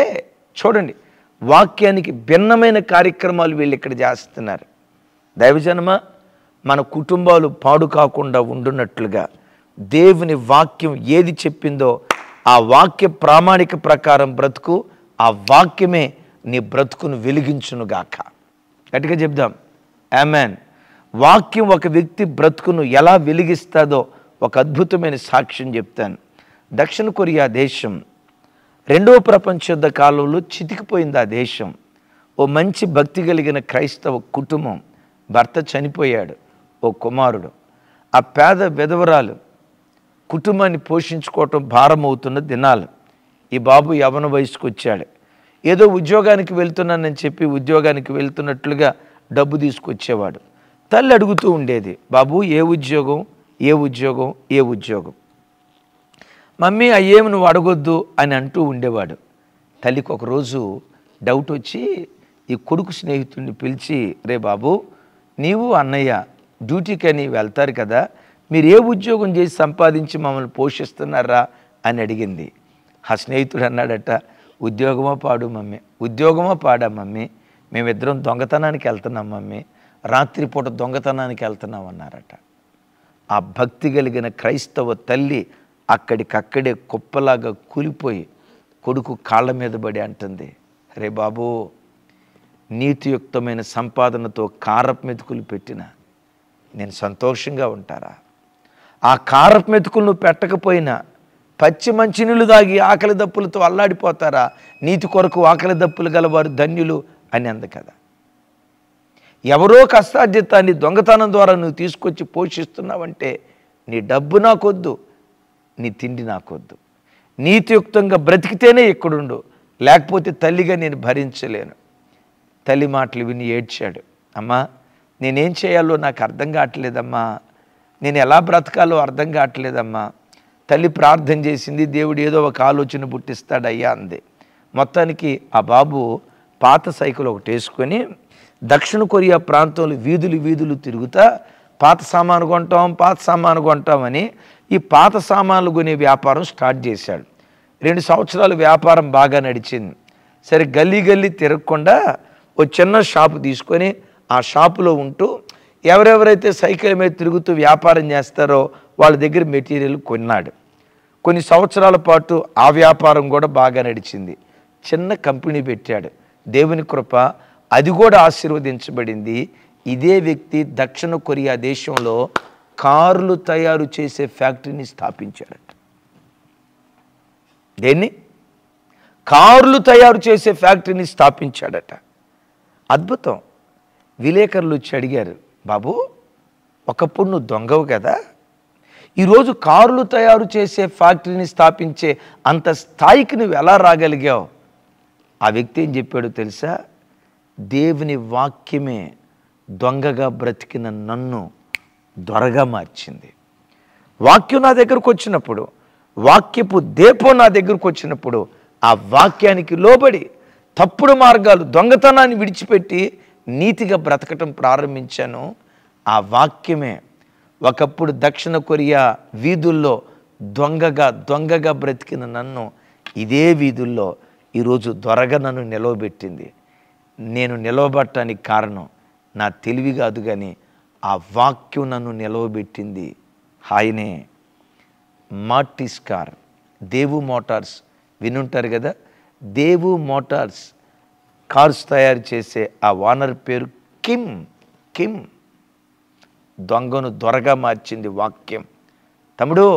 చూడండి, వాక్యానికి భిన్నమైన కార్యక్రమాలు వీళ్ళు ఇక్కడ చేస్తున్నారు. దైవజనమ, మన కుటుంబాలు పాడు కాకుండా ఉండున్నట్లుగా దేవుని వాక్యం ఏది చెప్పిందో ఆ వాక్య ప్రామాణిక ప్రకారం బ్రతుకు. ఆ వాక్యమే నీ బ్రతుకును వెలిగించునుగాక. గట్టిగా చెప్దాం ఆమేన్. వాక్యం ఒక వ్యక్తి బ్రతుకును ఎలా వెలిగిస్తుందో ఒక అద్భుతమైన సాక్ష్యం చెప్తాను. దక్షిణ కొరియా దేశం 2వ ప్రపంచ యుద్ధ కాలంలో చితికిపోయింది. ఆ దేశం ఓ మంచి భక్తి కలిగిన క్రైస్తవ కుటుంబం, భర్త చనిపోయాడు, ఓ కుమారుడు. ఆ పేద విధవరాలు కుటుంబాన్ని పోషించుకోవటం భారం అవుతున్న దినాలు. ఈ బాబు యవ్వన వయసుకు వచ్చాడు. ఏదో ఉద్యోగానికి వెళ్తున్నానని చెప్పి ఉద్యోగానికి వెళ్తున్నట్లుగా డబ్బు తీసుకొచ్చేవాడు. తల్లి అడుగుతూ ఉండేది, బాబు ఏ ఉద్యోగం, ఏ ఉద్యోగం, ఏ ఉద్యోగం? మమ్మీ అయ్యేమి నువ్వు అడగొద్దు అని అంటూ ఉండేవాడు. తల్లికి ఒకరోజు డౌట్ వచ్చి ఈ కొడుకు స్నేహితుడిని పిలిచి, రే బాబు, నీవు అన్నయ్య డ్యూటీకి అని వెళ్తారు కదా, మీరు ఏ ఉద్యోగం చేసి సంపాదించి మమ్మల్ని పోషిస్తున్నారా అని అడిగింది. ఆ స్నేహితుడు అన్నాడట, ఉద్యోగమో పాడు మమ్మీ, ఉద్యోగమో పాడా మమ్మీ, మేమిద్దరం దొంగతనానికి వెళ్తున్నాం మమ్మీ, రాత్రిపూట దొంగతనానికి వెళ్తున్నాం అన్నారట. ఆ భక్తి కలిగిన క్రైస్తవ తల్లి అక్కడికక్కడే కుప్పలాగా కూలిపోయి కొడుకు కాళ్ళ మీద పడి అంటుంది, రే బాబు, నీతియుక్తమైన సంపాదనతో కారపు మెతుకులు పెట్టిన నేను సంతోషంగా ఉంటారా? ఆ కారపు మెతుకులు నువ్వు పెట్టకపోయినా పచ్చి మంచినీళ్ళు దాగి ఆకలి దప్పులతో అల్లాడిపోతారా? నీతి కొరకు ఆకలి దప్పులు గలవారు ధన్యులు అని అంది కదా. ఎవరో కష్టార్జితాన్ని దొంగతనం ద్వారా నువ్వు తీసుకొచ్చి పోషిస్తున్నావంటే నీ డబ్బు నాకొద్దు, నీ తిండి నాకొద్దు. నీతియుక్తంగా బ్రతికితేనే ఇక్కడుండు, లేకపోతే తల్లిగా నేను భరించలేను. తల్లి మాటలు విని ఏడ్చాడు. అమ్మా, నేనేం చేయాలో నాకు అర్థం కావట్లేదమ్మా, నేను ఎలా బ్రతకాలో అర్థం కావట్లేదమ్మా. తల్లి ప్రార్థన చేసింది, దేవుడు ఏదో ఒక ఆలోచన పుట్టిస్తాడయ్యా అంది. మొత్తానికి ఆ బాబు పాత సైకిల్ ఒకటి వేసుకొని దక్షిణ కొరియా ప్రాంతంలో వీధులు తిరుగుతా పాత సామాను కొంటామని ఈ పాత సామాన్లు కొనే వ్యాపారం స్టార్ట్ చేశాడు. 2 సంవత్సరాలు వ్యాపారం బాగా నడిచింది. సరే గల్లీ తిరగకుండా ఓ చిన్న షాపు తీసుకొని ఆ షాపులో ఉంటూ ఎవరెవరైతే సైకిల్ మీద తిరుగుతూ వ్యాపారం చేస్తారో వాళ్ళ దగ్గర మెటీరియల్ కొన్నాడు. కొన్ని సంవత్సరాల పాటు ఆ వ్యాపారం కూడా బాగా నడిచింది. చిన్న కంపెనీ పెట్టాడు. దేవుని కృప, అది కూడా ఆశీర్వదించబడింది. ఇదే వ్యక్తి దక్షిణ కొరియా దేశంలో కార్లు తయారు చేసే ఫ్యాక్టరీని స్థాపించాడట. దేన్ని? కార్లు తయారు చేసే ఫ్యాక్టరీని స్థాపించాడట. అద్భుతం. విలేకరులు వచ్చి అడిగారు, బాబు, ఒకప్పుడు నువ్వు దొంగవు కదా, ఈరోజు కార్లు తయారు చేసే ఫ్యాక్టరీని స్థాపించే అంత స్థాయికి నువ్వు ఎలా రాగలిగావు? ఆ వ్యక్తి ఏం చెప్పాడో తెలుసా? దేవుని వాక్యమే దొంగగా బ్రతికిన నన్ను దొరగా మార్చింది. వాక్యం నా దగ్గరకు వచ్చినప్పుడు, వాక్యపు దీపం నా దగ్గరకు వచ్చినప్పుడు, ఆ వాక్యానికి లోబడి తప్పుడు మార్గాలు, దొంగతనాన్ని విడిచిపెట్టి నీతిగా బ్రతకటం ప్రారంభించాను. ఆ వాక్యమే ఒకప్పుడు దక్షిణ కొరియా వీధుల్లో దొంగగా బ్రతికిన నన్ను ఇదే వీధుల్లో ఈరోజు దొరగా నన్ను నిలవబెట్టింది. నేను నిలవబట్టడానికి కారణం నా తెలివి కాదు, కానీ ఆ వాక్యం నన్ను నిలవబెట్టింది. ఆయనే మార్టిస్ కార్, దేవు మోటార్స్ వినుంటారు కదా. దేవు మోటార్స్ కార్స్ తయారు చేసే ఆ ఓనర్ పేరు కిమ్. దొంగను దొరగా మార్చింది వాక్యం. తమ్ముడు,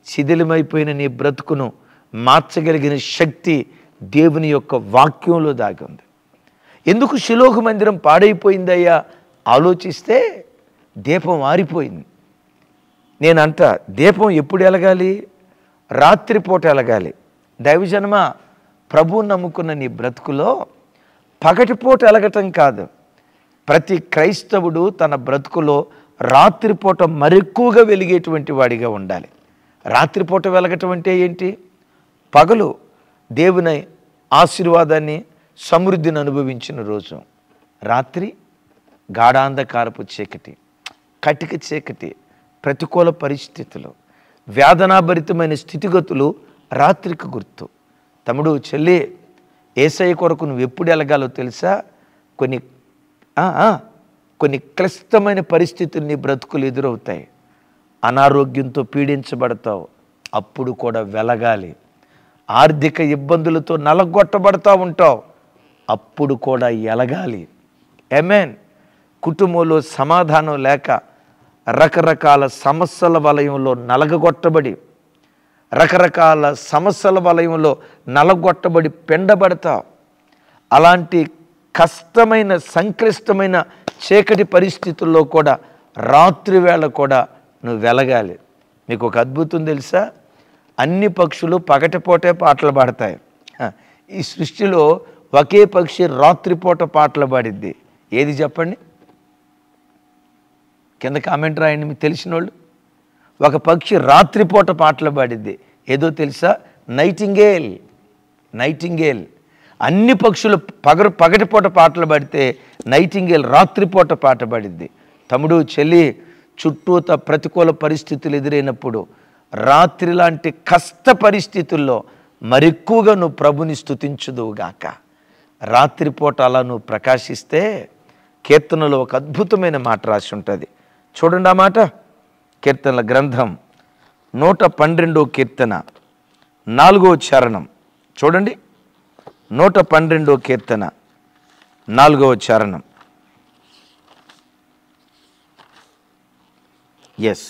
శిథిలమైపోయిన నీ బ్రతుకును మార్చగలిగిన శక్తి దేవుని యొక్క వాక్యంలో దాగి ఉంది. ఎందుకు షిలోహు మందిరం పాడైపోయిందయ్యా ఆలోచిస్తే దీపం ఆరిపోయింది. నేనంట దీపం ఎప్పుడు ఎలగాలి? రాత్రిపూట ఎలగాలి. దైవజనమా, ప్రభువుని నమ్ముకున్న నీ బ్రతుకులో పగటిపూట ఎలగటం కాదు. ప్రతి క్రైస్తవుడు తన బ్రతుకులో రాత్రిపూట మరెక్కువగా వెలిగేటువంటి వాడిగా ఉండాలి. రాత్రిపూట వెలగటం అంటే ఏంటి? పగలు దేవుని ఆశీర్వాదాన్ని, సమృద్ధిని అనుభవించిన రోజు. రాత్రి గాఢాంధకారపు చీకటి, కటిక చీకటి, ప్రతికూల పరిస్థితులు, వేదనాభరితమైన స్థితిగతులు రాత్రికి గుర్తు. తమ్ముడు, చెల్లి, యేసయ్య కొరకు నువ్వు ఎప్పుడు ఎలగాలో తెలుసా? కొన్ని క్లిష్టమైన పరిస్థితులు నీ బ్రతుకులు ఎదురవుతాయి. అనారోగ్యంతో పీడించబడతావు, అప్పుడు కూడా వెలగాలి. ఆర్థిక ఇబ్బందులతో నలగొట్టబడతా ఉంటావు, అప్పుడు కూడా ఎలగాలి. ఆమేన్. కుటుంబంలో సమాధానం లేక రకరకాల సమస్యల వలయంలో నలగగొట్టబడి, రకరకాల సమస్యల వలయంలో నలగొట్టబడి పెండబడతావు. అలాంటి కష్టమైన, సంక్లిష్టమైన చీకటి పరిస్థితుల్లో కూడా రాత్రి వేళ కూడా నువ్వు వెలగాలి. మీకు ఒక అద్భుతం తెలుసా? అన్ని పక్షులు పగటిపూటే పాటలు పాడతాయి. ఈ సృష్టిలో ఒకే పక్షి రాత్రిపూట పాటలు పాడిద్ది. ఏది చెప్పండి? కింద కామెంట్ రాయండి మీకు తెలిసిన వాళ్ళు. ఒక పక్షి రాత్రిపూట పాటలు పాడిద్ది. ఏదో తెలుసా? నైటింగేల్. అన్ని పక్షులు పగటిపూట పాటలు పాడితే నైటింగేల్ రాత్రిపూట పాట పాడిద్ది. తమ్ముడు, చెల్లి, చుట్టూత ప్రతికూల పరిస్థితులు ఎదురైనప్పుడు, రాత్రి లాంటి కష్ట పరిస్థితుల్లో మరెక్కువగా నువ్వు ప్రభుని స్తుతించుదువుగాక. రాత్రిపూట అలా నువ్వు ప్రకాశిస్తే కీర్తనలో ఒక అద్భుతమైన మాట రాసి ఉంటుంది. చూడండి ఆ మాట. కీర్తనల గ్రంథం 112వ కీర్తన 4వ చరణం చూడండి. 112వ కీర్తన 4వ చరణం. ఎస్,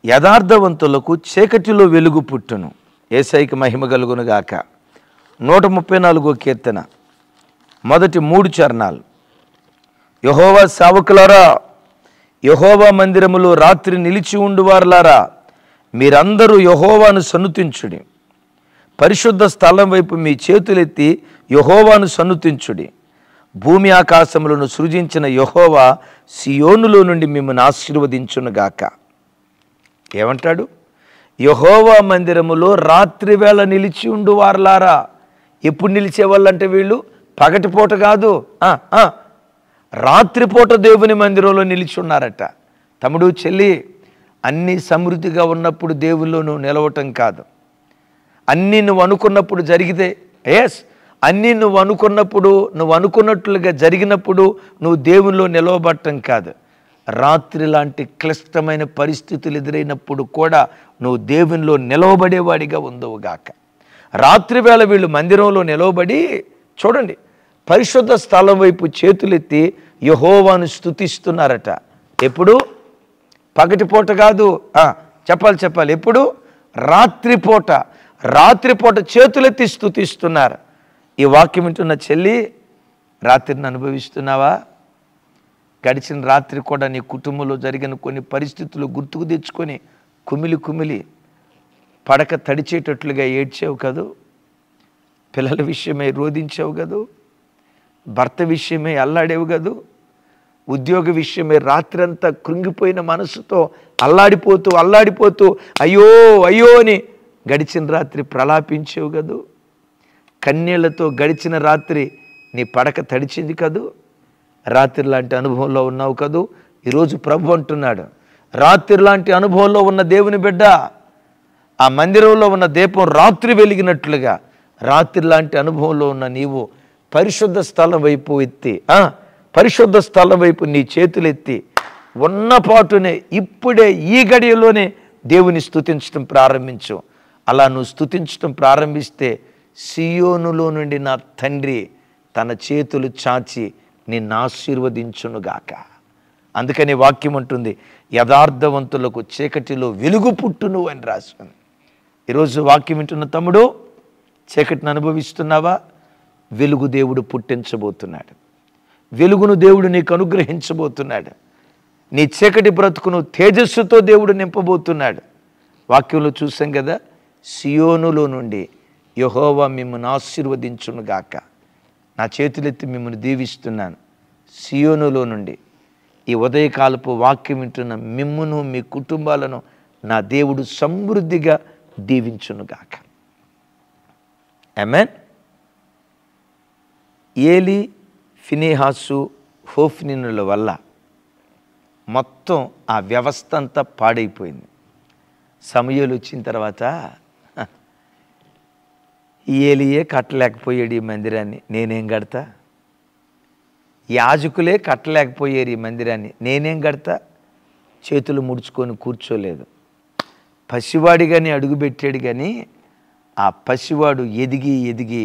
యథార్థవంతులకు చీకటిలో వెలుగు పుట్టును. యేసయ్యకి మహిమ కలుగును గాక. 134వ కీర్తన మొదటి 3 చరణాలు. యెహోవా సేవకులారా, యెహోవా మందిరములో రాత్రి నిలిచి ఉండువారులారా, మీరందరూ యెహోవాను సన్నుతించుడి. పరిశుద్ధ స్థలం వైపు మీ చేతులెత్తి యెహోవాను సన్నుతించుడి. భూమి ఆకాశములను సృజించిన యెహోవా సియోనులో నుండి మిమ్మల్ని ఆశీర్వదించునుగాక. ఏమంటాడు? యెహోవా మందిరములో రాత్రి వేళ నిలిచి ఉండువారులారా. ఎప్పుడు నిలిచేవాళ్ళంటే వీళ్ళు పగటిపూట కాదు, రాత్రిపూట దేవుని మందిరంలో నిలిచి ఉన్నారట. తమ్ముడు, చెల్లి, అన్నీ సమృద్ధిగా ఉన్నప్పుడు దేవుల్లో నువ్వు నిలవటం కాదు. అన్నీ నువ్వు అనుకున్నప్పుడు జరిగితే, అన్నీ నువ్వు అనుకున్నప్పుడు, నువ్వు అనుకున్నట్లుగా జరిగినప్పుడు నువ్వు దేవుల్లో నిలవబట్టం కాదు. రాత్రి లాంటి క్లిష్టమైన పరిస్థితులు ఎదురైనప్పుడు కూడా నువ్వు దేవునిలో నిలవబడేవాడిగా ఉందవుగాక. రాత్రి వేళ వీళ్ళు మందిరంలో నిలవబడి, చూడండి, పరిశుద్ధ స్థలం వైపు చేతులెత్తి యెహోవాను స్తుతిస్తున్నారట. ఎప్పుడు? పగటిపూట కాదు. చెప్పాలి. ఎప్పుడు? రాత్రిపూట చేతులెత్తి స్తుతిస్తున్నారు. ఈ వాక్యం వింటున్న చెల్లి, రాత్రిని అనుభవిస్తున్నావా? గడిచిన రాత్రి కూడా నీ కుటుంబంలో జరిగిన కొన్ని పరిస్థితులు గుర్తుకు తెచ్చుకొని కుమిలి పడక తడిచేటట్లుగా ఏడ్చావు కదూ. పిల్లల విషయమై రోధించావు కదూ. భర్త విషయమే అల్లాడేవు కదూ, ఉద్యోగ విషయమే రాత్రంతా కృంగిపోయిన మనసుతో అల్లాడిపోతూ అయ్యో అయ్యో అని గడిచిన రాత్రి ప్రలాపించేవు కదూ, కన్నీళ్లతో గడిచిన రాత్రి నీ పడక తడిచింది కదూ, రాత్రి లాంటి అనుభవంలో ఉన్నావు కదూ. ఈరోజు ప్రభు అంటున్నాడు, రాత్రి లాంటి అనుభవంలో ఉన్న దేవుని బిడ్డ, ఆ మందిరంలో ఉన్న దీపం రాత్రి వెలిగినట్లుగా రాత్రి లాంటి అనుభవంలో ఉన్న నీవు పరిశుద్ధ స్థలం వైపు నీ చేతులు ఎత్తి ఉన్నపాటునే ఇప్పుడే ఈ గడియలోనే దేవుని స్తుతించడం ప్రారంభించు. అలా నువ్వు స్తుతించడం ప్రారంభిస్తే సియోనులో నుండి నా తండ్రి తన చేతులు చాచి నిన్ను ఆశీర్వదించునుగాక. అందుకని వాక్యం అంటుంది, యథార్థవంతులకు చీకటిలో వెలుగు పుట్టును అని రాసుకుని. ఈరోజు వాక్యం వింటున్న తమ్ముడు, చీకటిని అనుభవిస్తున్నావా? వెలుగు దేవుడు పుట్టించబోతున్నాడు. వెలుగును దేవుడు నీకు అనుగ్రహించబోతున్నాడు. నీ చీకటి బ్రతుకును తేజస్సుతో దేవుడు నింపబోతున్నాడు. వాక్యంలో చూసాం కదా, సియోనులో నుండి యెహోవా మిమ్మల్ని ఆశీర్వదించునుగాక. నా చేతులెత్తి మిమ్మల్ని దీవిస్తున్నాను. సియోనులో నుండి ఈ ఉదయకాలపు వాక్యం వింటున్న మిమ్మును మీ కుటుంబాలను నా దేవుడు సమృద్ధిగా దీవించునుగాక. ఆమేన్. ఏలి, ఫినెహాసు, హోఫ్నీనుల వల్ల మొత్తం ఆ వ్యవస్థ అంతా పాడైపోయింది. సమూయేలు వచ్చిన తర్వాత ఏలియే కట్టలేకపోయాడు ఈ మందిరాన్ని, నేనేం కడతా? యాజకులే కట్టలేకపోయారు ఈ మందిరాన్ని, నేనేం కడతా? చేతులు ముడుచుకొని కూర్చోలేదు. పసివాడిగాని అడుగుపెట్టాడు, కానీ ఆ పసివాడు ఎదిగి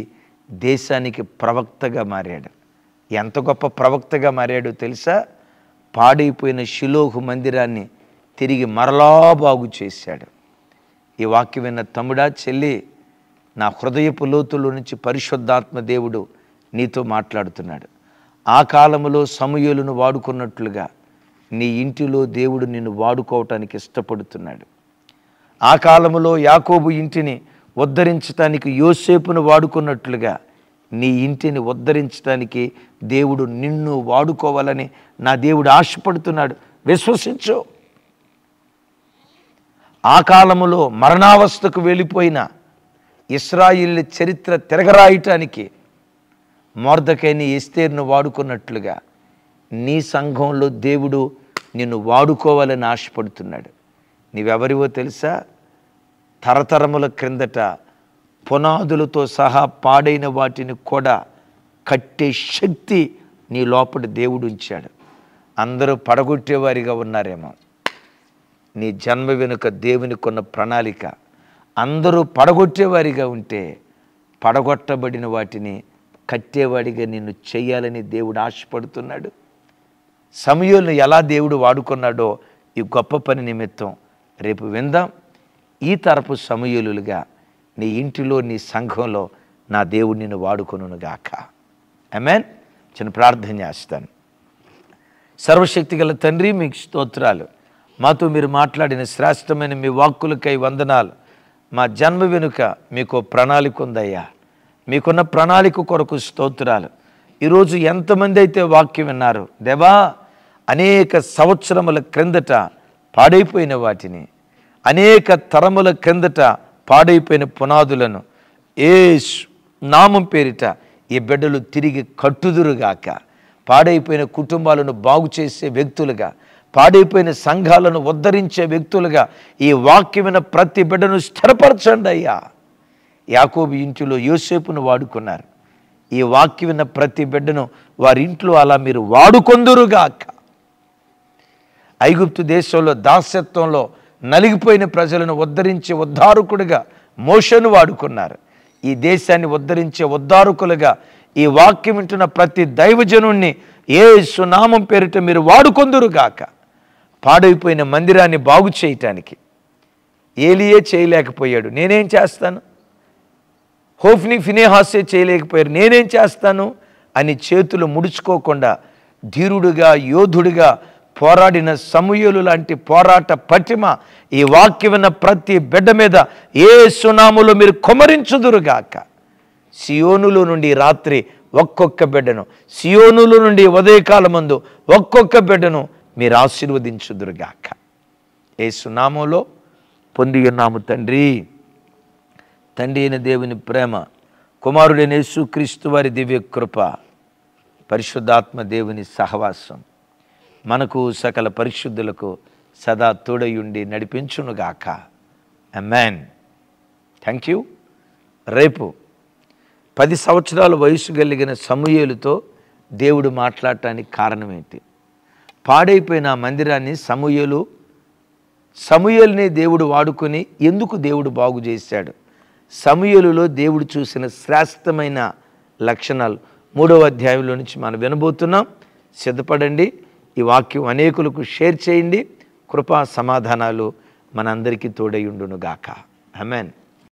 దేశానికి ప్రవక్తగా మారాడు. ఎంత గొప్ప ప్రవక్తగా మారాడో తెలుసా? పాడైపోయిన షిలోహు మందిరాన్ని తిరిగి మరలా బాగు చేశాడు. ఈ వాక్యం విన్న తమ్ముడా, చెల్లి, నా హృదయపు లోతుల్లో నుంచి పరిశుద్ధాత్మ దేవుడు నీతో మాట్లాడుతున్నాడు. ఆ కాలంలో సమూయేలును వాడుకున్నట్లుగా నీ ఇంటిలో దేవుడు నిన్ను వాడుకోవటానికి ఇష్టపడుతున్నాడు. ఆ కాలంలో యాకోబు ఇంటిని ఉద్ధరించడానికి యోసేపును వాడుకున్నట్లుగా నీ ఇంటిని ఉద్ధరించడానికి దేవుడు నిన్ను వాడుకోవాలని నా దేవుడు ఆశపడుతున్నాడు. విశ్వసించు. ఆ కాలములో మరణావస్థకు వెళ్ళిపోయిన ఇశ్రాయేలు చరిత్ర తిరగరాయటానికి మొర్దెకైని, ఎస్తేరును వాడుకున్నట్లుగా నీ సంఘంలో దేవుడు నిన్ను వాడుకోవాలని ఆశపడుతున్నాడు. నీవెవరివో తెలుసా? తరతరముల క్రిందట పునాదులతో సహా పాడైన వాటిని కూడా కట్టే శక్తి నీ లోపల దేవుడు ఉంచాడు. అందరూ పడగొట్టేవారిగా ఉన్నారేమో, నీ జన్మ వెనుక దేవునికి ఉన్న ప్రణాళిక. అందరూ పడగొట్టేవారిగా ఉంటే పడగొట్టబడిన వాటిని కట్టేవాడిగా నిన్ను చెయ్యాలని దేవుడు ఆశపడుతున్నాడు. సమూయేలును ఎలా దేవుడు వాడుకున్నాడో ఈ గొప్ప పని నిమిత్తం రేపు విందాం. ఈ తరపు సమూయేలులుగా నీ ఇంటిలో, నీ సంఘంలో నా దేవుడు నిన్ను వాడుకొనుగాక. ఆమేన్. చిన్న ప్రార్థన చేస్తాను. సర్వశక్తిగల తండ్రి, మీకు స్తోత్రాలు. మాతో మీరు మాట్లాడిన శ్రేష్టమైన మీ వాక్కులకై వందనాలు. మా జన్మ వెనుక మీకు ప్రణాళిక ఉందయ్యా. మీకున్న ప్రణాళిక కొరకు స్తోత్రాలు. ఈరోజు ఎంతమంది అయితే వాక్యం విన్నారు దేవా, అనేక సంవత్సరముల క్రిందట పాడైపోయిన వాటిని, అనేక తరముల క్రిందట పాడైపోయిన పునాదులను యేసు నామం పేరిట ఈ బిడ్డలు తిరిగి కట్టుదురుగాక. పాడైపోయిన కుటుంబాలను బాగు చేసే వ్యక్తులుగా, పాడైపోయిన సంఘాలను ఉద్ధరించే వ్యక్తులుగా ఈ వాక్యమైన ప్రతి బిడ్డను స్థిరపరచండి అయ్యా. యాకోబు ఇంటిలో యోసేపును వాడుకున్నారు. ఈ వాక్యమైన ప్రతి బిడ్డను వారి ఇంట్లో అలా మీరు వాడుకొందురుగాక. ఐగుప్తు దేశంలో దాస్యత్వంలో నలిగిపోయిన ప్రజలను ఉద్ధరించే ఉద్ధారకుడిగా మోషేను వాడుకున్నారు. ఈ దేశాన్ని ఉద్ధరించే ఉద్ధారకులుగా ఈ వాక్యం వింటున్న ప్రతి దైవజనుణ్ణి యేసు నామం పేరిట మీరు వాడుకొందురుగాక. పాడైపోయిన మందిరాన్ని బాగు చేయటానికి ఏలియే చేయలేకపోయాడు, నేనేం చేస్తాను? హోఫ్నీ, ఫినెహాసే చేయలేకపోయారు, నేనేం చేస్తాను అని చేతులు ముడుచుకోకుండా ధీరుడుగా, యోధుడిగా పోరాడిన సమూయేలు లాంటి పోరాట పటిమ ఈ వాక్యమైన ప్రతి బిడ్డ మీద యేసు నామములో మీరు కుమ్మరించుదురుగాక. సియోనులో నుండి రాత్రి ఒక్కొక్క బిడ్డను, సియోనులో నుండి ఉదయకాలమందు ఒక్కొక్క బిడ్డను మీరు ఆశీర్వదించుదురుగాక. యేసు నామములో పొంది ఉన్నాము తండ్రి. తండ్రి అయిన దేవుని ప్రేమ, కుమారుడైన యేసుక్రీస్తు వారి దివ్య కృప, పరిశుద్ధాత్మ దేవుని సహవాసం మనకు సకల పరిశుద్ధులకు సదా తోడయుండి నడిపించునుగాక. ఆమేన్. Thank you. రేపు 10 సంవత్సరాల వయసు కలిగిన సమూయేలుతో దేవుడు మాట్లాడటానికి కారణం ఏంటి? పాడైపోయిన ఆ మందిరాన్ని సమూయేలుని దేవుడు వాడుకొని ఎందుకు దేవుడు బాగు చేశాడు? సమూయేలులో దేవుడు చూసిన శ్రేష్టమైన లక్షణాలు 3వ అధ్యాయంలో నుంచి మనం వినబోతున్నాం. సిద్ధపడండి. ఈ వాక్యం అనేకులకు షేర్ చేయండి. కృపా సమాధానాలు మనందరికీ తోడై ఉండునుగాక. ఆమేన్.